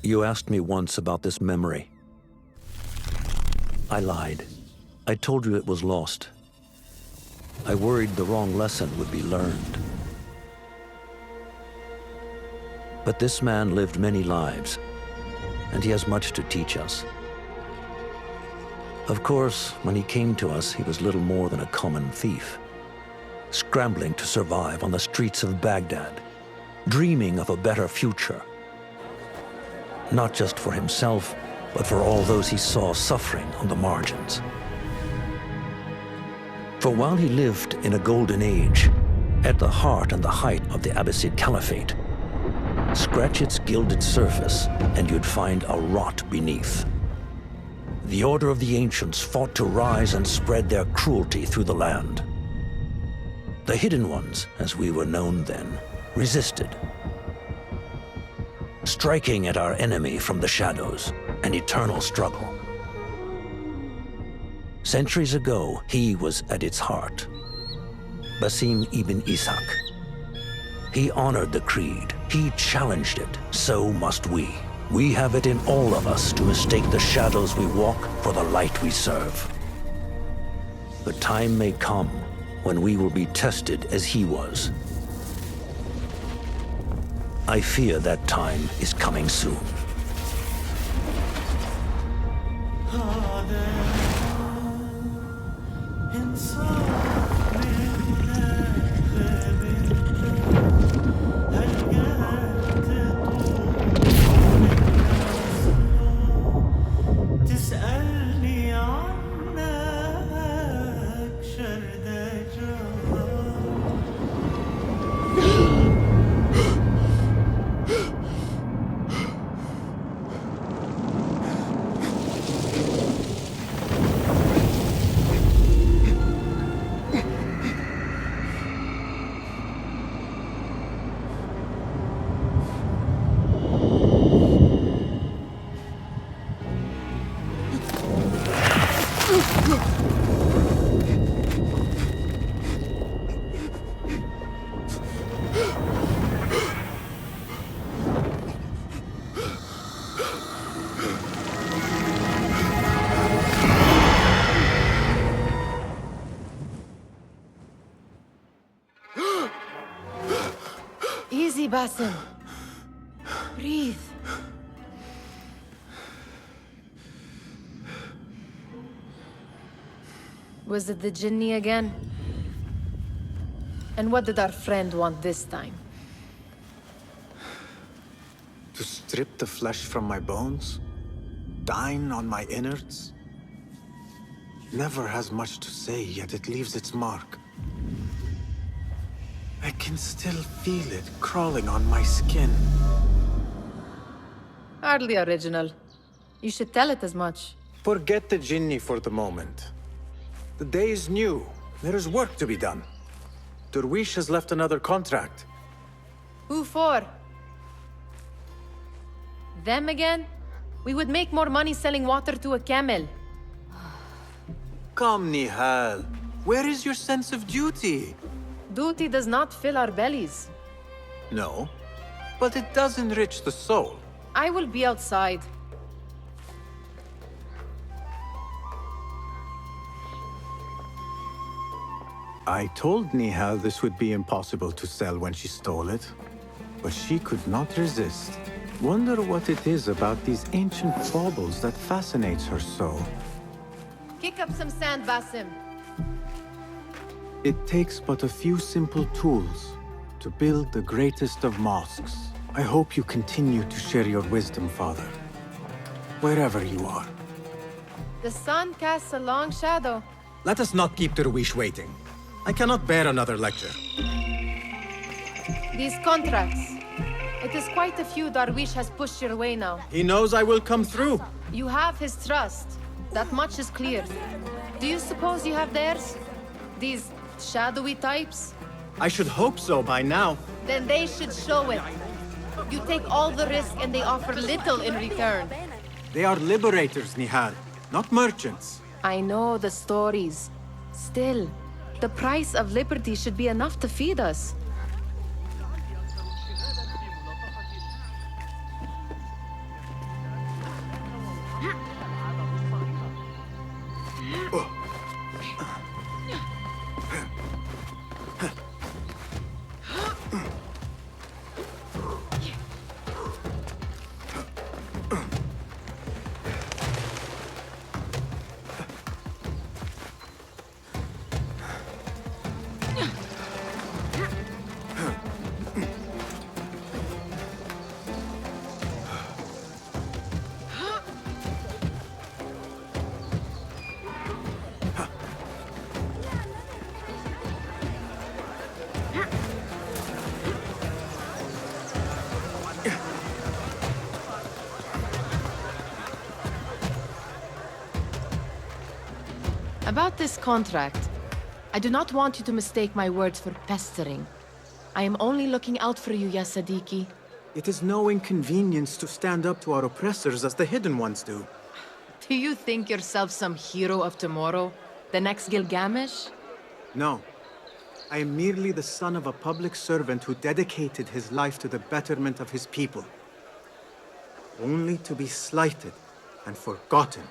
You asked me once about this memory. I lied. I told you it was lost. I worried the wrong lesson would be learned. But this man lived many lives, and he has much to teach us. Of course, when he came to us, he was little more than a common thief, scrambling to survive on the streets of Baghdad, dreaming of a better future. Not just for himself, but for all those he saw suffering on the margins. For while he lived in a golden age, at the heart and the height of the Abbasid Caliphate, scratch its gilded surface and you'd find a rot beneath. The Order of the Ancients fought to rise and spread their cruelty through the land. The Hidden Ones, as we were known then, resisted, striking at our enemy from the shadows, an eternal struggle. Centuries ago, he was at its heart, Basim ibn Ishaq. He honored the creed, he challenged it, so must we. We have it in all of us to mistake the shadows we walk for the light we serve. The time may come when we will be tested as he was. I fear that time is coming soon. Easy, Basim. Breathe. Was it the Jinni again? And what did our friend want this time? To strip the flesh from my bones? Dine on my innards? Never has much to say, yet it leaves its mark. I can still feel it crawling on my skin. Hardly original. You should tell it as much. Forget the Jinni for the moment. The day is new. There is work to be done. Derwish has left another contract. Who for? Them again? We would make more money selling water to a camel. Come, Nihal. Where is your sense of duty? Duty does not fill our bellies. No, but it does enrich the soul. I will be outside. I told Nihal this would be impossible to sell when she stole it, but she could not resist. Wonder what it is about these ancient baubles that fascinates her so. Kick up some sand, Basim. It takes but a few simple tools to build the greatest of mosques. I hope you continue to share your wisdom, Father, wherever you are. The sun casts a long shadow. Let us not keep Derwish waiting. I cannot bear another lecture. These contracts. It is quite a few Darwish has pushed your way now. He knows I will come through. You have his trust. That much is clear. Do you suppose you have theirs? These shadowy types? I should hope so by now. Then they should show it. You take all the risk and they offer little in return. They are liberators, Nihal, not merchants. I know the stories. Still, the price of liberty should be enough to feed us. About this contract, I do not want you to mistake my words for pestering. I am only looking out for you, ya Sadiki. It is no inconvenience to stand up to our oppressors as the Hidden Ones do. Do you think yourself some hero of tomorrow? The next Gilgamesh? No. I am merely the son of a public servant who dedicated his life to the betterment of his people. Only to be slighted and forgotten.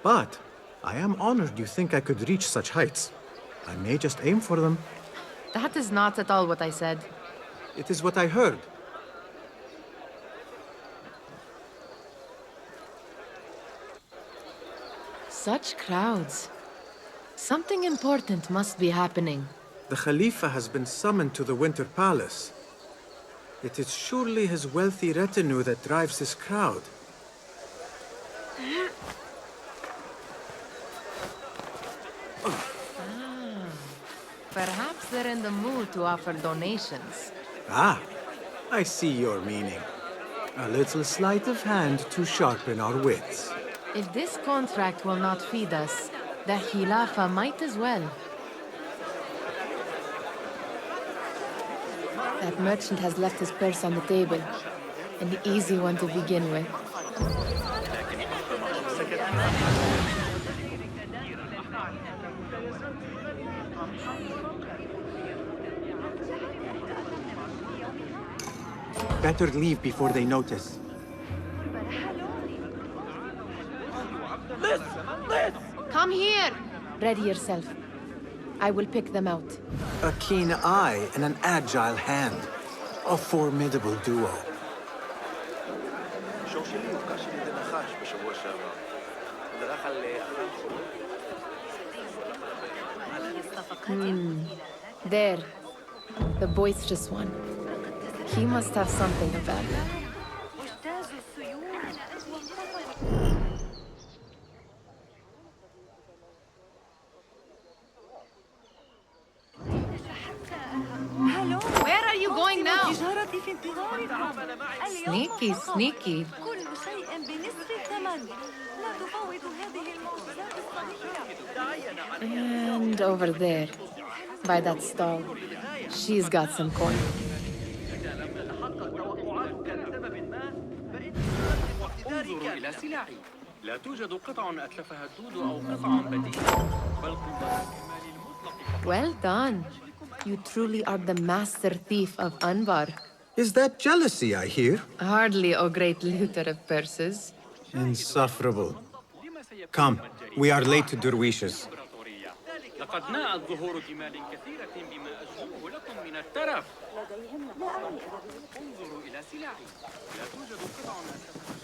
But I am honored you think I could reach such heights. I may just aim for them. That is not at all what I said. It is what I heard. Such crowds. Something important must be happening. The Khalifa has been summoned to the Winter Palace. It is surely his wealthy retinue that drives this crowd. Perhaps they're in the mood to offer donations. Ah, I see your meaning. A little sleight of hand to sharpen our wits. If this contract will not feed us, the Khilafa might as well. That merchant has left his purse on the table. An easy one to begin with. Better leave before they notice. Come here! Ready yourself. I will pick them out. A keen eye and an agile hand. A formidable duo. There. The boisterous one. He must have something of value. Where are you going now? Sneaky, sneaky. And over there, by that stall, she's got some coin. انظروا إلى سلاحي. لا توجد قطع أتلفها الدود أو قطع بديلة، بل قنبلة الكمال المطلق. Well done. You truly are the master thief of Anbar. Is that jealousy I hear? Hardly, O great looter of purses. Insufferable. Come, we are late to Derwishes. لقد ناءت ظهور جمال كثيرة بما أجزمه لكم من الترف. انظروا إلى سلاحي. لا توجد قطع أتلفها.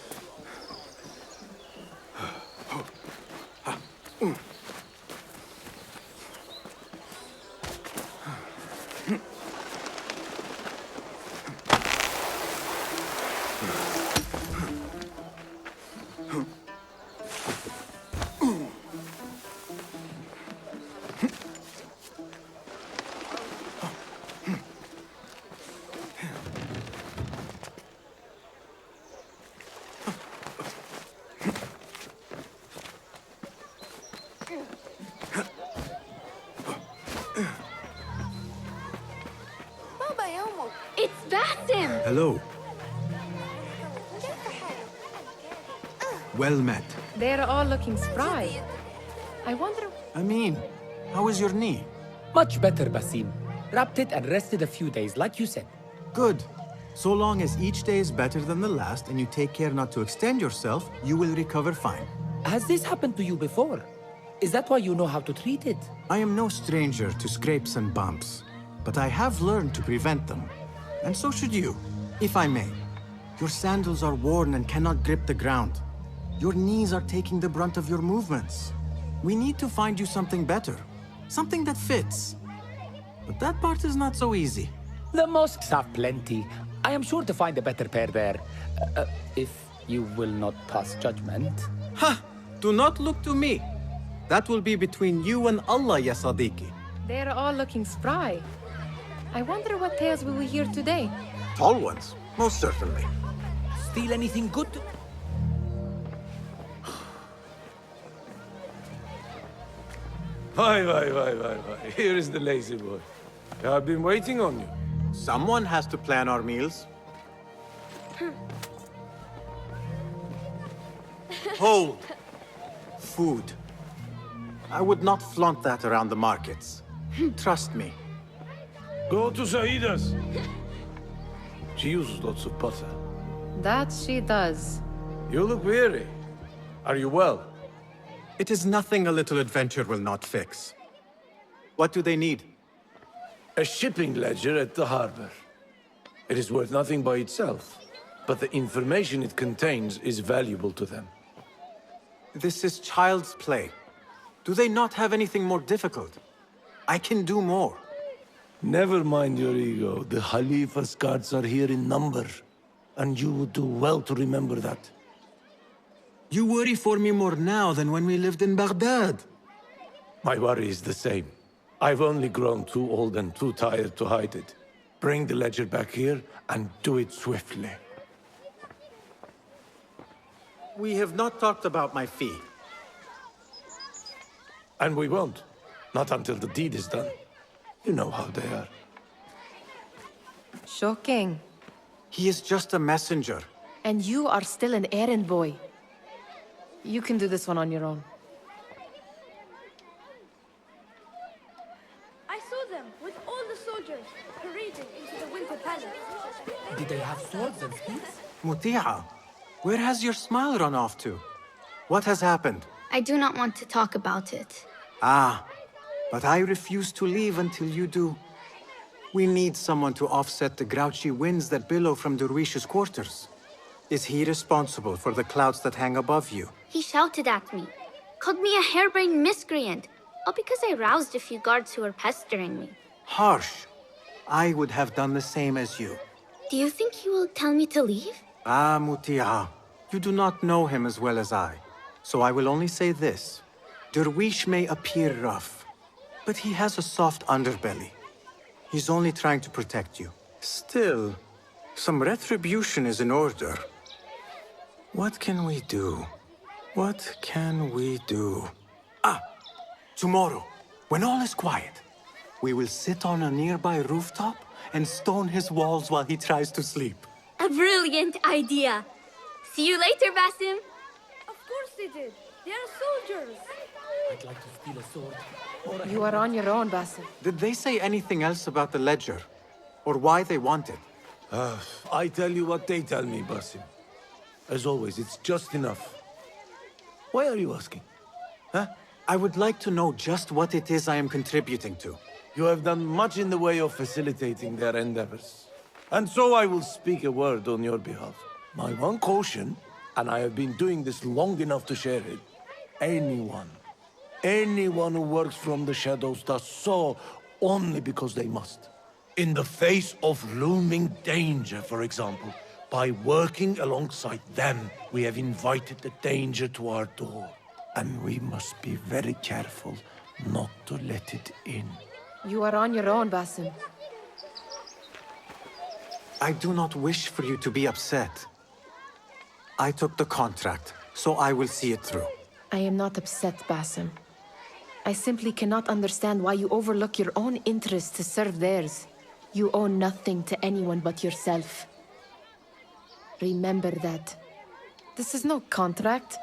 It's Basim! Hello. Well met. They're all looking spry. I wonder... Amin, how is your knee? Much better, Basim. Wrapped it and rested a few days, like you said. Good. So long as each day is better than the last and you take care not to extend yourself, you will recover fine. Has this happened to you before? Is that why you know how to treat it? I am no stranger to scrapes and bumps, but I have learned to prevent them. And so should you, if I may. Your sandals are worn and cannot grip the ground. Your knees are taking the brunt of your movements. We need to find you something better. Something that fits. But that part is not so easy. The mosques have plenty. I am sure to find a better pair there. If you will not pass judgment. Ha! Do not look to me. That will be between you and Allah, ya Sadiqi. They're all looking spry. I wonder what tales we will hear today. Tall ones, most certainly. Steal anything good? Why. Here is the lazy boy. I've been waiting on you. Someone has to plan our meals. Hold! Food. I would not flaunt that around the markets. Trust me. Go to Saida's. She uses lots of butter. That she does. You look weary. Are you well? It is nothing a little adventure will not fix. What do they need? A shipping ledger at the harbor. It is worth nothing by itself, but the information it contains is valuable to them. This is child's play. Do they not have anything more difficult? I can do more. Never mind your ego. The Khalifa's guards are here in number, and you would do well to remember that. You worry for me more now than when we lived in Baghdad. My worry is the same. I've only grown too old and too tired to hide it. Bring the ledger back here, and do it swiftly. We have not talked about my fee. And we won't. Not until the deed is done. You know how they are. Shocking. He is just a messenger. And you are still an errand boy. You can do this one on your own. I saw them with all the soldiers parading into the Winter Palace. Did they have swords and spears? Muti'a, where has your smile run off to? What has happened? I do not want to talk about it. Ah, but I refuse to leave until you do. We need someone to offset the grouchy winds that billow from Derwish's quarters. Is he responsible for the clouds that hang above you? He shouted at me, called me a harebrained miscreant, all because I roused a few guards who were pestering me. Harsh. I would have done the same as you. Do you think he will tell me to leave? Ah, Muti'a, you do not know him as well as I. So I will only say this. Derwish may appear rough, but he has a soft underbelly. He's only trying to protect you. Still, some retribution is in order. What can we do? What can we do? Ah! Tomorrow, when all is quiet, we will sit on a nearby rooftop and stone his walls while he tries to sleep. A brilliant idea. See you later, Basim. Of course they did. They are soldiers. I'd like to steal a sword. You are on your own, Basim. Did they say anything else about the ledger? Or why they want it? I tell you what they tell me, Basim. As always, it's just enough. Why are you asking? Huh? I would like to know just what it is I am contributing to. You have done much in the way of facilitating their endeavors. And so I will speak a word on your behalf. My one caution, and I have been doing this long enough to share it, anyone who works from the shadows does so only because they must. In the face of looming danger, for example, by working alongside them, we have invited the danger to our door. And we must be very careful not to let it in. You are on your own, Basim. I do not wish for you to be upset. I took the contract, so I will see it through. I am not upset, Basim. I simply cannot understand why you overlook your own interests to serve theirs. You owe nothing to anyone but yourself. Remember that. This is no contract.